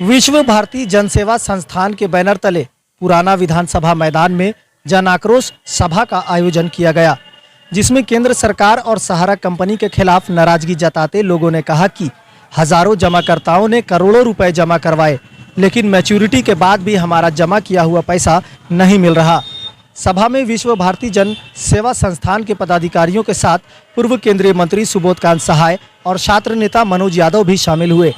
विश्व भारती जनसेवा संस्थान के बैनर तले पुराना विधानसभा मैदान में जन आक्रोश सभा का आयोजन किया गया, जिसमें केंद्र सरकार और सहारा कंपनी के खिलाफ नाराजगी जताते लोगों ने कहा कि हजारों जमाकर्ताओं ने करोड़ों रुपए जमा करवाए, लेकिन मैच्योरिटी के बाद भी हमारा जमा किया हुआ पैसा नहीं मिल रहा। सभा में विश्व भारती जन सेवा संस्थान के पदाधिकारियों के साथ पूर्व केंद्रीय मंत्री सुबोधकांत सहाय और छात्र नेता मनोज यादव भी शामिल हुए,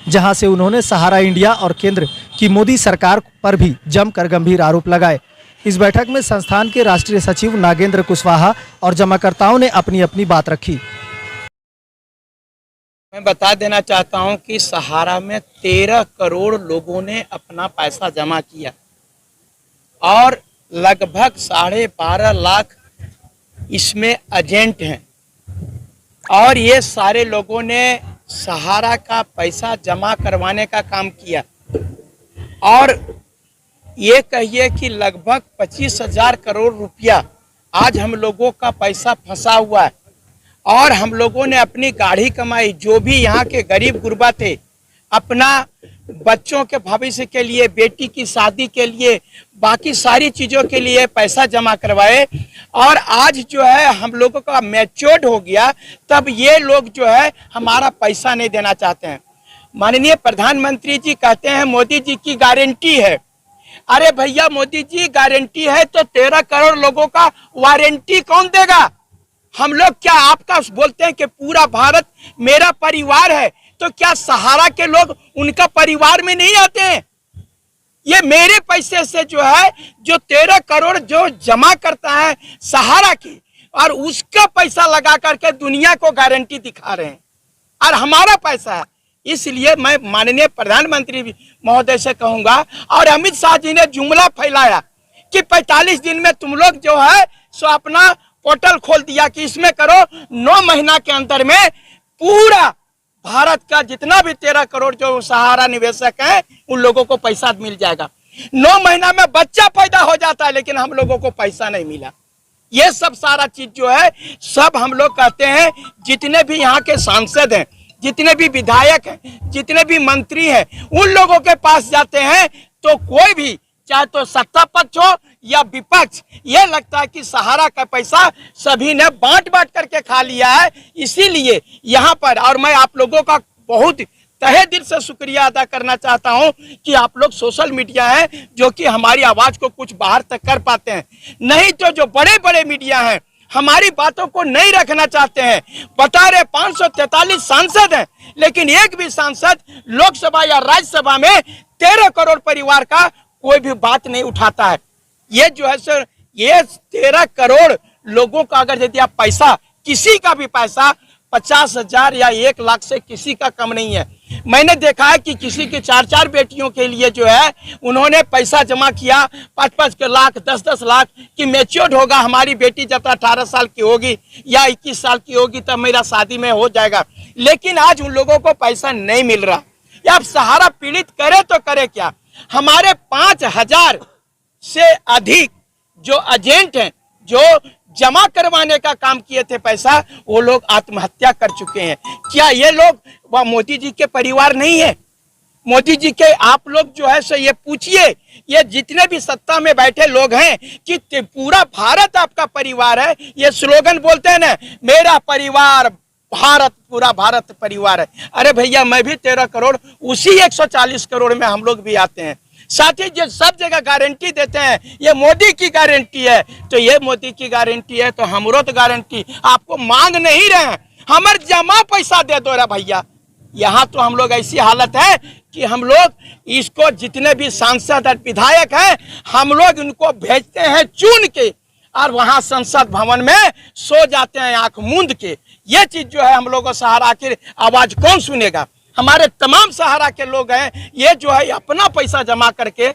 जहां से उन्होंने सहारा इंडिया और केंद्र की मोदी सरकार पर भी जमकर गंभीर आरोप लगाए। इस बैठक में संस्थान के राष्ट्रीय सचिव नागेंद्र कुशवाहा और जमाकर्ताओं ने अपनी अपनी बात रखी। मैं बता देना चाहता हूं कि सहारा में 13 करोड़ लोगों ने अपना पैसा जमा किया और लगभग 12.5 लाख इसमें एजेंट हैं और ये सारे लोगों ने सहारा का पैसा जमा करवाने का काम किया और ये कहिए कि लगभग 25,000 करोड़ रुपया आज हम लोगों का पैसा फंसा हुआ है और हम लोगों ने अपनी गाढ़ी कमाई, जो भी यहाँ के गरीब गुरबा थे, अपना बच्चों के भविष्य के लिए, बेटी की शादी के लिए, बाकी सारी चीज़ों के लिए पैसा जमा करवाए और आज जो है हम लोगों का मैच्योर्ड हो गया, तब ये लोग जो है हमारा पैसा नहीं देना चाहते हैं। माननीय प्रधानमंत्री जी कहते हैं मोदी जी की गारंटी है। अरे भैया, मोदी जी गारंटी है तो 13 करोड़ लोगों का वारंटी कौन देगा? हम लोग क्या आपका बोलते हैं कि पूरा भारत मेरा परिवार है, तो क्या सहारा के लोग उनका परिवार में नहीं आते हैं? ये मेरे पैसे से जो है, जो 13 करोड़ जो जमा करता है सहारा की, और उसका पैसा लगा करके दुनिया को गारंटी दिखा रहे हैं और हमारा पैसा है। इसलिए मैं माननीय प्रधानमंत्री महोदय से कहूंगा, और अमित शाह जी ने जुमला फैलाया कि 45 दिन में तुम लोग जो है सो अपना पोर्टल खोल दिया कि इसमें करो, 9 महीना के अंदर में पूरा भारत का जितना भी 13 करोड़ जो सहारा निवेशक हैं उन लोगों को पैसा मिल जाएगा। 9 महीना में बच्चा पैदा हो जाता है, लेकिन हम लोगों को पैसा नहीं मिला। ये सब सारा चीज जो है सब हम लोग कहते हैं, जितने भी यहाँ के सांसद हैं, जितने भी विधायक हैं, जितने भी मंत्री हैं, उन लोगों के पास जाते हैं तो कोई भी, चाहे तो सत्ता पक्ष हो या विपक्ष, ये लगता है कि सहारा का पैसा सभी ने बांट करके खा लिया है। इसीलिए यहाँ पर, और मैं आप लोगों का बहुत तहे दिल से शुक्रिया अदा करना चाहता हूँ कि आप लोग सोशल मीडिया है जो कि हमारी आवाज को कुछ बाहर तक कर पाते हैं। नहीं तो जो बड़े बड़े मीडिया हैं हमारी बातों को नहीं रखना चाहते हैं। बता रहे 543 सांसद हैं, लेकिन एक भी सांसद लोकसभा या राज्यसभा में 13 करोड़ परिवार का कोई भी बात नहीं उठाता है। ये जो है सर, ये 13 करोड़ लोगों का अगर यदि आप पैसा, किसी का भी पैसा 50,000 या 1 लाख से किसी का कम नहीं है। मैंने देखा है कि किसी की 4-4 बेटियों के लिए जो है उन्होंने पैसा जमा किया 5-5 लाख, 10-10 लाख कि मैच्योर्ड होगा, हमारी बेटी जब 18 साल की होगी या 21 साल की होगी तब मेरा शादी में हो जाएगा। लेकिन आज उन लोगों को पैसा नहीं मिल रहा। या अब सहारा पीड़ित करे तो करे क्या? हमारे 5,000 से अधिक जो एजेंट हैं, जो जमा करवाने का काम किए थे पैसा, वो लोग आत्महत्या कर चुके हैं। क्या ये लोग वह मोदी जी के परिवार नहीं है? मोदी जी के आप लोग जो है सो ये पूछिए, ये जितने भी सत्ता में बैठे लोग हैं कि पूरा भारत आपका परिवार है। ये स्लोगन बोलते हैं ना, मेरा परिवार भारत, पूरा भारत परिवार है। अरे भैया, मैं भी 13 करोड़, उसी 140 करोड़ में हम लोग भी आते हैं। साथ ही जो सब जगह गारंटी देते हैं ये मोदी की गारंटी है, तो ये मोदी की गारंटी है तो हमरो तो गारंटी आपको मांग नहीं रहे हैं। हमारे जमा पैसा दे दो रे भैया। यहाँ तो हम लोग ऐसी हालत है कि हम लोग इसको, जितने भी सांसद और विधायक हैं, हम लोग उनको भेजते हैं चुन के और वहाँ संसद भवन में सो जाते हैं आंख मूंद के। ये चीज जो है हम लोगों को सहारा, आखिर आवाज कौन सुनेगा? हमारे तमाम सहारा के लोग हैं, ये जो है अपना पैसा जमा करके,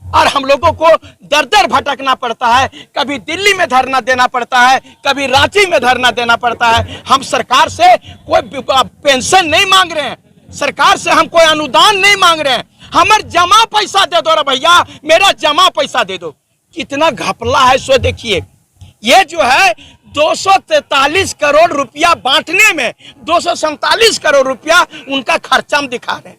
और हम लोगों को दर दर भटकना पड़ता है। कभी दिल्ली में धरना देना पड़ता है, कभी रांची में धरना देना पड़ता है। हम सरकार से कोई पेंशन नहीं मांग रहे हैं, सरकार से हम कोई अनुदान नहीं मांग रहे हैं। हमारे जमा पैसा दे दो रे भैया, मेरा जमा पैसा दे दो। कितना घपला है सो देखिए। ये जो है 243 करोड़ रुपया बांटने में 247 करोड़ रुपया उनका खर्चा हम दिखा रहे हैं।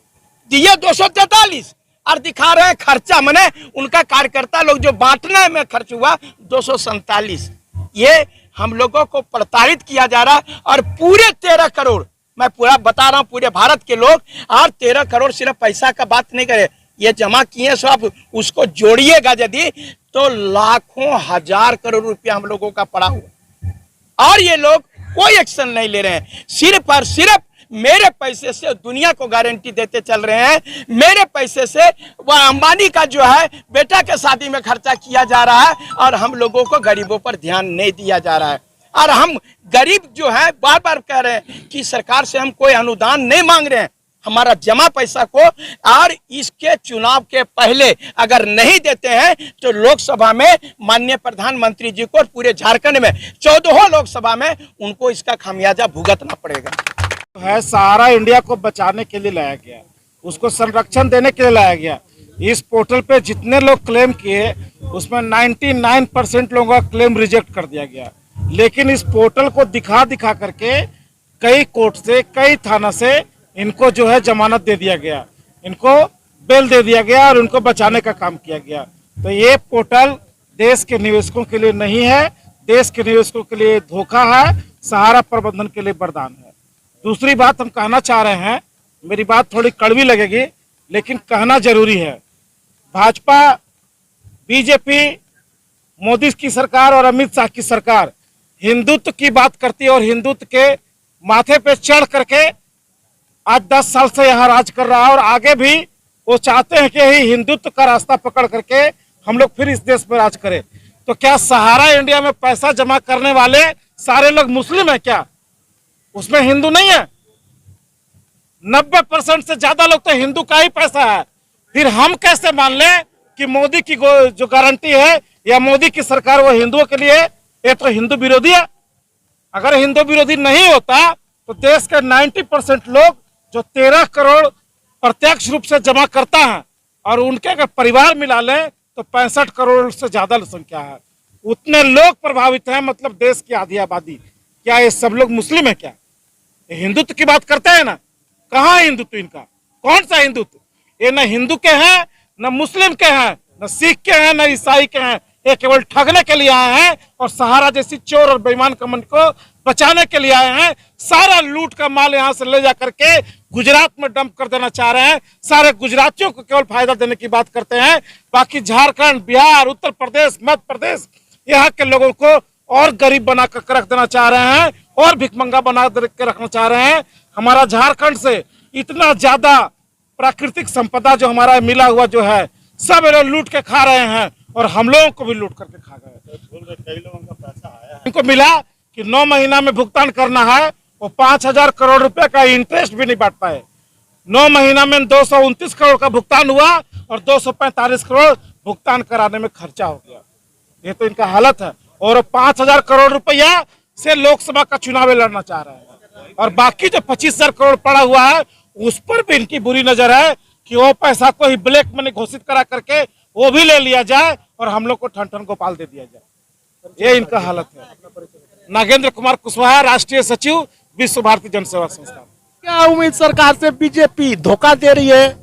दिए 243 और दिखा रहे हैं खर्चा, मैंने उनका कार्यकर्ता लोग जो बांटने में खर्च हुआ 247। ये हम लोगों को प्रताड़ित किया जा रहा है। और पूरे 13 करोड़, मैं पूरा बता रहा हूं, पूरे भारत के लोग, और 13 करोड़ सिर्फ पैसा का बात नहीं करे, ये जमा किए सो आप उसको जोड़िएगा यदि तो लाखों हजार करोड़ रुपया हम लोगों का पड़ा हुआ, और ये लोग कोई एक्शन नहीं ले रहे हैं। सिर्फ और सिर्फ मेरे पैसे से दुनिया को गारंटी देते चल रहे हैं, मेरे पैसे से वह अंबानी का जो है बेटा के शादी में खर्चा किया जा रहा है, और हम लोगों को गरीबों पर ध्यान नहीं दिया जा रहा है। और हम गरीब जो है बार बार कह रहे हैं कि सरकार से हम कोई अनुदान नहीं मांग रहे हैं, हमारा जमा पैसा को, और इसके चुनाव के पहले अगर नहीं देते हैं तो लोकसभा में माननीय प्रधानमंत्री जी को, पूरे झारखंड में 14 लोकसभा में उनको इसका खामियाजा भुगतना पड़ेगा। है सहारा इंडिया को बचाने के लिए लाया गया, उसको संरक्षण देने के लिए लाया गया। इस पोर्टल पे जितने लोग क्लेम किए उसमें 99% लोगों का क्लेम रिजेक्ट कर दिया गया। लेकिन इस पोर्टल को दिखा दिखा करके कई कोर्ट से, कई थाना से इनको जो है जमानत दे दिया गया, इनको बेल दे दिया गया और उनको बचाने का काम किया गया। तो ये पोर्टल देश के निवेशकों के लिए नहीं है, देश के निवेशकों के लिए धोखा है, सहारा प्रबंधन के लिए वरदान है। दूसरी बात हम कहना चाह रहे हैं, मेरी बात थोड़ी कड़वी लगेगी लेकिन कहना जरूरी है। भाजपा, बीजेपी, मोदी की सरकार और अमित शाह की सरकार हिंदुत्व की बात करती है, और हिंदुत्व के माथे पे चढ़ करके आज 10 साल से यहाँ राज कर रहा है, और आगे भी वो चाहते हैं कि ही हिंदुत्व का रास्ता पकड़ करके हम लोग फिर इस देश में राज करें। तो क्या सहारा इंडिया में पैसा जमा करने वाले सारे लोग मुस्लिम हैं क्या? उसमें हिंदू नहीं है? 90% से ज्यादा लोग तो हिंदू का ही पैसा है। फिर हम कैसे मान लें कि मोदी की जो गारंटी है या मोदी की सरकार वो हिंदुओं के लिए? ये तो हिंदू विरोधी है। अगर हिंदू विरोधी नहीं होता तो देश के 90% लोग जो 13 करोड़ प्रत्यक्ष रूप से जमा करता है, और उनके अगर परिवार मिला लें तो 65 करोड़ से ज्यादा संख्या है, उतने लोग प्रभावित हैं, मतलब देश की आधी आबादी। क्या ये सब लोग मुस्लिम है क्या? हिंदुत्व की बात करते हैं ना, कहाँ है हिंदुत्व इनका? कौन सा हिंदुत्व? ये न हिंदू के हैं, न मुस्लिम के हैं, न सिख के हैं, न ईसाई के हैं। ये केवल ठगने के लिए आए हैं और सहारा जैसी चोर और बेईमान कंपनी को बचाने के लिए आए हैं। सारा लूट का माल यहाँ से ले जा करके गुजरात में डंप कर देना चाह रहे हैं। सारे गुजरातियों को केवल फायदा देने की बात करते हैं, बाकी झारखंड, बिहार, उत्तर प्रदेश, मध्य प्रदेश, यहाँ के लोगों को और गरीब बना कर रख देना चाह रहे हैं, और भिखमंगा बना के रखना चाह रहे हैं। हमारा झारखंड से इतना ज्यादा प्राकृतिक संपदा जो हमारा मिला हुआ जो है, सब लोग लूट के खा रहे हैं, और हम लोगों को भी लूट करके खा गए। कई लोगों का पैसा आया है, इनको मिला कि 9 महीना में भुगतान करना है, वो 5000 करोड़ रुपए का इंटरेस्ट भी नहीं बांट पाए। 9 महीना में 229 करोड़ का भुगतान हुआ और 245 करोड़ भुगतान कराने में खर्चा हो गया। ये तो इनका हालत है। और 5000 करोड़ रुपया से लोकसभा का चुनाव लड़ना चाह रहे हैं, और बाकी जो 25000 करोड़ पड़ा हुआ है उस पर भी इनकी बुरी नजर है कि वो पैसा को ही ब्लैक मनी घोषित करा करके वो भी ले लिया जाए और हम लोग को ठन ठन गोपाल दे दिया जाए। ये इनका हालत है। नागेंद्र कुमार कुशवाहा, राष्ट्रीय सचिव, विश्व भारती जन सेवा संस्थान। क्या उम्मीद सरकार से? बीजेपी धोखा दे रही है,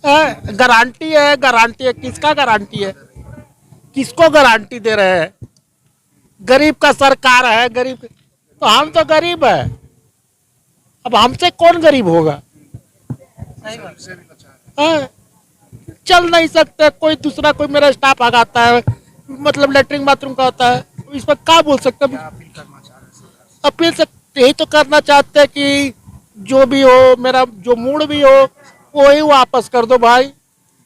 गारंटी है, गारंटी है, किसका गारंटी है? किसको गारंटी दे रहे हैं? गरीब का सरकार है, गरीब तो हम तो गरीब है, अब हमसे कौन गरीब होगा? चल नहीं सकते, कोई दूसरा, कोई मेरा स्टाफ आगाता है, मतलब लेटरिन बाथरूम का होता है, इस पर क्या बोल सकते? अपील से यही तो करना चाहते हैं कि जो भी हो, मेरा जो मूड भी हो वही वापस कर दो भाई।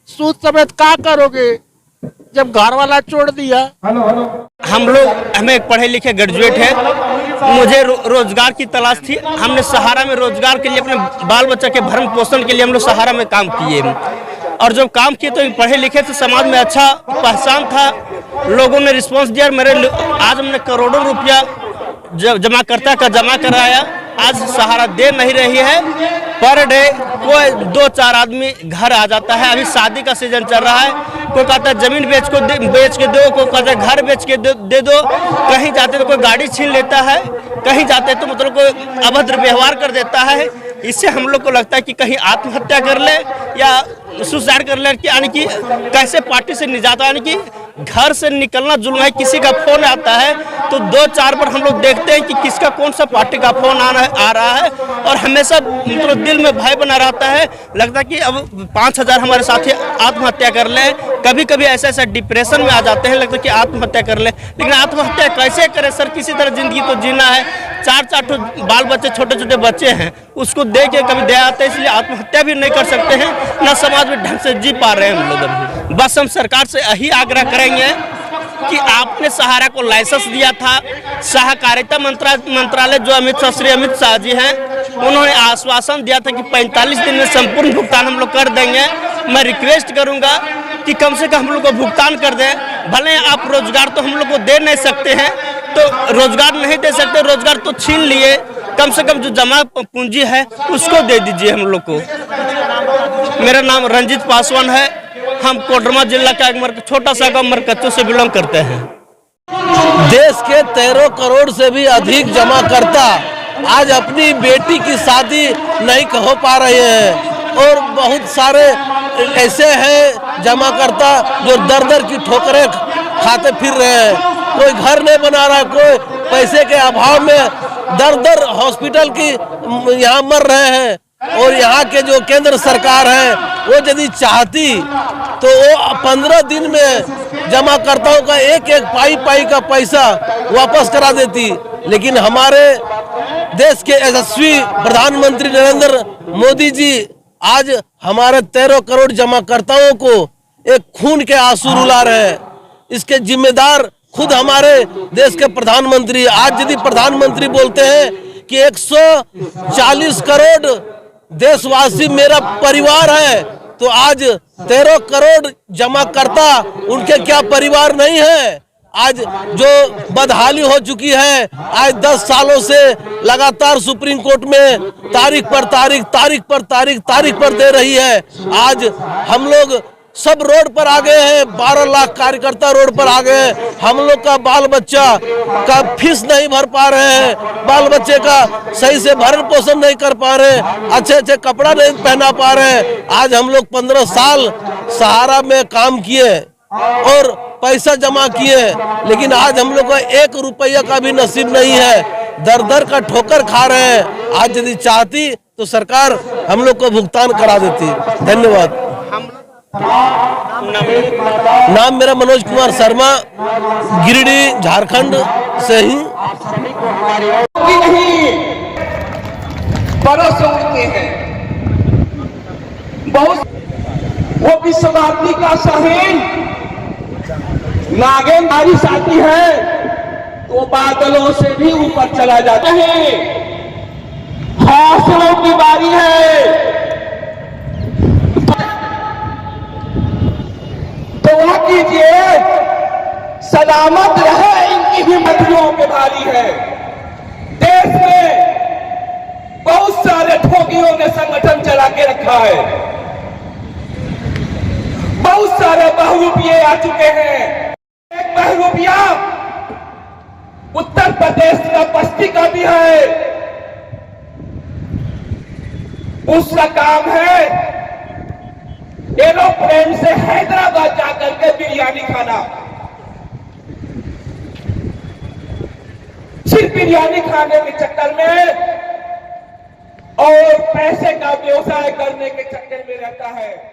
सूद समेत क्या करोगे जब घर वाला छोड़ दिया? हम लोग, हमें पढ़े लिखे ग्रेजुएट हैं, मुझे रोजगार की तलाश थी। हमने सहारा में रोजगार के लिए, अपने बाल बच्चा के भरण पोषण के लिए हम लोग सहारा में काम किए, और जब काम किए तो पढ़े लिखे थे, समाज में अच्छा पहचान था, लोगों ने रिस्पांस दिया। आज हमने करोड़ों रुपया जमाकर्ता का जमा कराया, आज सहारा दे नहीं रही है। पर डे कोई 2-4 आदमी घर आ जाता है। अभी शादी का सीजन चल रहा है, कोई कहता है जमीन बेच के दो, कोई कहता है घर बेच के दे दो, कहीं जाते तो कोई गाड़ी छीन लेता है, कहीं जाते तो मतलब कोई अभद्र व्यवहार कर देता है। इससे हम लोग को लगता है कि कहीं आत्महत्या कर ले या सुसाइड कर ले, यानी कि कैसे पार्टी से निजात, यानी कि घर से निकलना जुल्म है। किसी का फोन आता है तो 2-4 बार हम लोग देखते हैं कि किसका कौन सा पार्टी का फोन आ रहा है, और हमेशा मतलब दिल में भय बना रहता है। लगता है कि अब 5000 हमारे साथी आत्महत्या कर ले। कभी कभी ऐसा डिप्रेशन में आ जाते हैं, लगता है कि आत्महत्या कर ले, लेकिन आत्महत्या कैसे करें सर? किसी तरह जिंदगी तो जीना है। 4-4 बाल बच्चे, छोटे छोटे बच्चे हैं, उसको देख के कभी दया आता है, इसलिए आत्महत्या भी नहीं कर सकते हैं, ना समाज में ढंग से जी पा रहे हैं हम लोग अभी। बस हम सरकार से यही आग्रह करेंगे कि आपने सहारा को लाइसेंस दिया था, सहकारिता मंत्रालय जो श्री अमित शाह जी हैं, उन्होंने आश्वासन दिया था कि 45 दिन में संपूर्ण भुगतान हम लोग कर देंगे। मैं रिक्वेस्ट करूंगा कि कम से कम हम लोग को भुगतान कर दें। भले आप रोजगार तो हम लोग को दे नहीं सकते हैं, तो रोजगार नहीं दे सकते, रोजगार तो छीन लिए, कम से कम जो जमा पूंजी है उसको दे दीजिए हम लोग को। मेरा नाम रंजीत पासवान है, हम कोडरमा जिला का एक छोटा सा गांव मरकच्चो से बिलोंग करते हैं। देश के 13 करोड़ से भी अधिक जमाकर्ता आज अपनी बेटी की शादी नहीं हो पा रहे हैं, और बहुत सारे ऐसे हैं जमाकर्ता जो दर दर की ठोकरें खाते फिर रहे हैं। कोई घर नहीं बना रहा, कोई पैसे के अभाव में दर दर हॉस्पिटल की यहाँ मर रहे हैं। और यहाँ के जो केंद्र सरकार है वो यदि चाहती तो वो 15 दिन में जमाकर्ताओं का एक एक पाई का पैसा वापस करा देती, लेकिन हमारे देश के यशस्वी प्रधानमंत्री नरेंद्र मोदी जी आज हमारे 13 करोड़ जमाकर्ताओं को एक खून के आंसू रुला रहे हैं। इसके जिम्मेदार खुद हमारे देश के प्रधानमंत्री। आज यदि प्रधानमंत्री बोलते हैं कि 140 करोड़ देशवासी मेरा परिवार है, तो आज 13 करोड़ जमाकर्ता उनके क्या परिवार नहीं है? आज जो बदहाली हो चुकी है, आज 10 सालों से लगातार सुप्रीम कोर्ट में तारीख पर दे रही है। आज हम लोग सब रोड पर आ गए हैं, 12 लाख कार्यकर्ता रोड पर आ गए हैं। हम लोग का बाल बच्चा का फीस नहीं भर पा रहे हैं, बाल बच्चे का सही से भरण पोषण नहीं कर पा रहे, अच्छे कपड़ा नहीं पहना पा रहे हैं। आज हम लोग 15 साल सहारा में काम किए और पैसा जमा किए, लेकिन आज हम लोग को 1 रुपया का भी नसीब नहीं है। दर दर का ठोकर खा रहे हैं। आज यदि चाहती तो सरकार हम लोग को भुगतान करा देती। धन्यवाद। नाम मेरा मनोज कुमार शर्मा, गिरिडीह झारखंड से ही। बरस उठते हैं बहुत, वो विश्ववासी का शहीन नागेन बारिश आती है तो बादलों से भी ऊपर चला जाता है। हौसलों की बारी है, दुआ कीजिए सलामत रहे इनकी हिम्मतियों के भारी है। देश में बहुत सारे ठोगियों ने संगठन चला के रखा है, बहुत सारे बहुरूपिये आ चुके हैं। एक बहुरूपिया उत्तर प्रदेश का बस्ती का भी है, उसका काम है एरोप्लेन से हैदराबाद जाकर के बिरयानी खाना। सिर्फ बिरयानी खाने के चक्कर में और पैसे का व्यवसाय करने के चक्कर में रहता है।